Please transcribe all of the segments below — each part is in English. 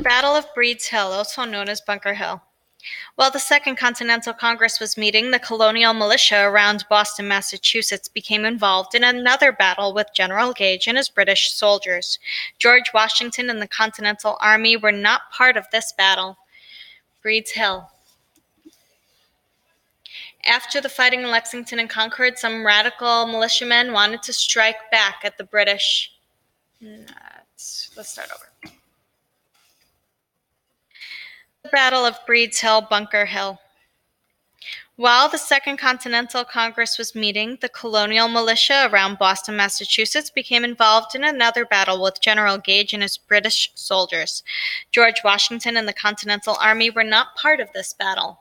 Battle of Breed's Hill, also known as Bunker Hill. While the Second Continental Congress was meeting, the colonial militia around Boston, Massachusetts became involved in another battle with General Gage and his British soldiers. George Washington and the Continental Army were not part of this battle. Breed's Hill. After the fighting in Lexington and Concord, some radical militiamen wanted to strike back at the British. Let's start over. The Battle of Breed's Hill, Bunker Hill. While the Second Continental Congress was meeting, the colonial militia around Boston, Massachusetts became involved in another battle with General Gage and his British soldiers. George Washington and the Continental Army were not part of this battle.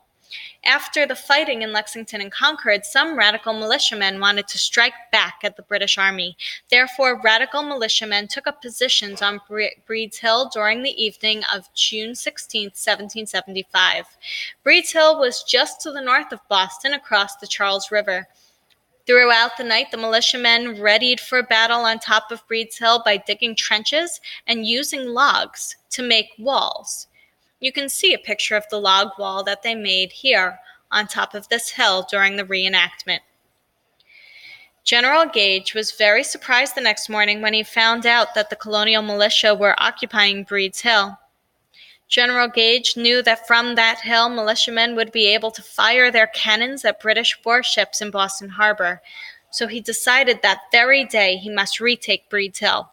After the fighting in Lexington and Concord, some radical militiamen wanted to strike back at the British Army. Therefore, radical militiamen took up positions on Breed's Hill during the evening of June 16, 1775. Breed's Hill was just to the north of Boston across the Charles River. Throughout the night, the militiamen readied for battle on top of Breed's Hill by digging trenches and using logs to make walls. You can see a picture of the log wall that they made here on top of this hill during the reenactment. General Gage was very surprised the next morning when he found out that the colonial militia were occupying Breed's Hill. General Gage knew that from that hill, militiamen would be able to fire their cannons at British warships in Boston Harbor, so he decided that very day he must retake Breed's Hill.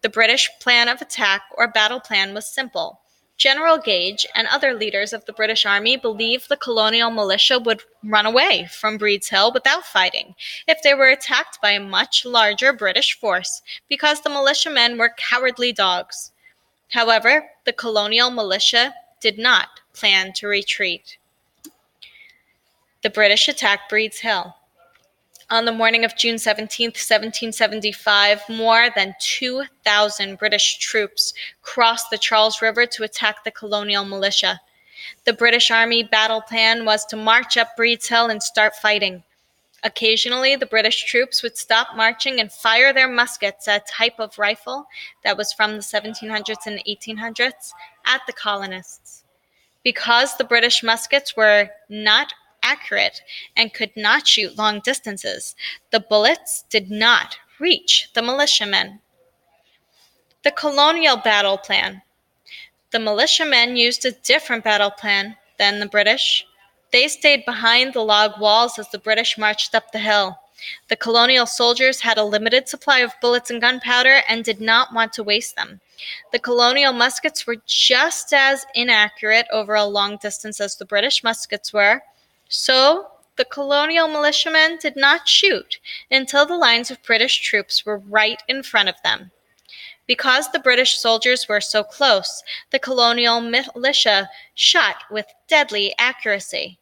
The British plan of attack or battle plan was simple. General Gage and other leaders of the British Army believed the colonial militia would run away from Breed's Hill without fighting if they were attacked by a much larger British force, because the militiamen were cowardly dogs. However, the colonial militia did not plan to retreat. The British attacked Breed's Hill. On the morning of June 17, 1775, more than 2,000 British troops crossed the Charles River to attack the colonial militia. The British Army battle plan was to march up Breed's Hill and start fighting. Occasionally, the British troops would stop marching and fire their muskets, a type of rifle that was from the 1700s and 1800s, at the colonists. Because the British muskets were not accurate and could not shoot long distances, the bullets did not reach the militiamen. The colonial battle plan. The militiamen used a different battle plan than the British. They stayed behind the log walls as the British marched up the hill. The colonial soldiers had a limited supply of bullets and gunpowder and did not want to waste them. The colonial muskets were just as inaccurate over a long distance as the British muskets were, so the colonial militiamen did not shoot until the lines of British troops were right in front of them. Because the British soldiers were so close, the colonial militia shot with deadly accuracy.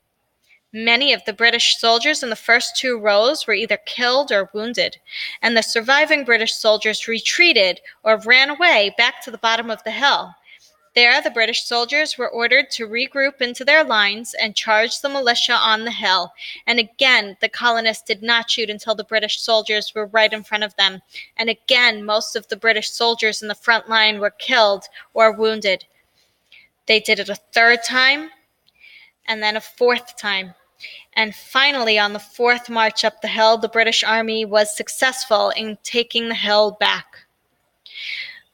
Many of the British soldiers in the first two rows were either killed or wounded, and the surviving British soldiers retreated or ran away back to the bottom of the hill. There, the British soldiers were ordered to regroup into their lines and charge the militia on the hill. And again, the colonists did not shoot until the British soldiers were right in front of them. And again, most of the British soldiers in the front line were killed or wounded. They did it a third time, and then a fourth time. And finally, on the fourth march up the hill, the British Army was successful in taking the hill back.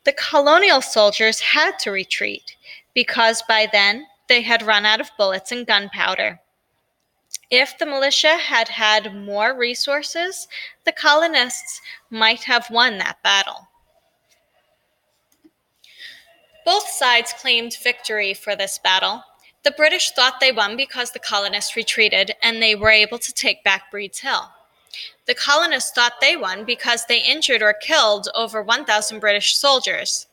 The colonial soldiers had to retreat because by then they had run out of bullets and gunpowder. If the militia had had more resources, the colonists might have won that battle. Both sides claimed victory for this battle. The British thought they won because the colonists retreated and they were able to take back Breed's Hill. The colonists thought they won because they injured or killed over 1,000 British soldiers.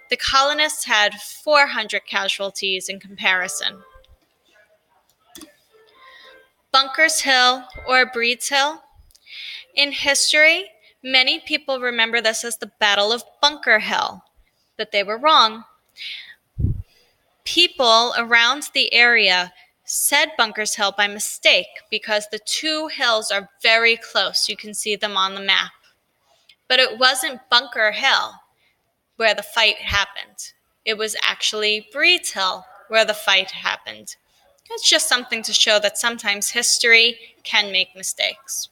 The colonists had 400 casualties in comparison. Bunker's Hill or Breed's Hill. In history, many people remember this as the Battle of Bunker Hill, but they were wrong. People around the area said Bunker's Hill by mistake because the two hills are very close. You can see them on the map. But it wasn't Bunker Hill where the fight happened. It was actually Breed's Hill where the fight happened. It's just something to show that sometimes history can make mistakes.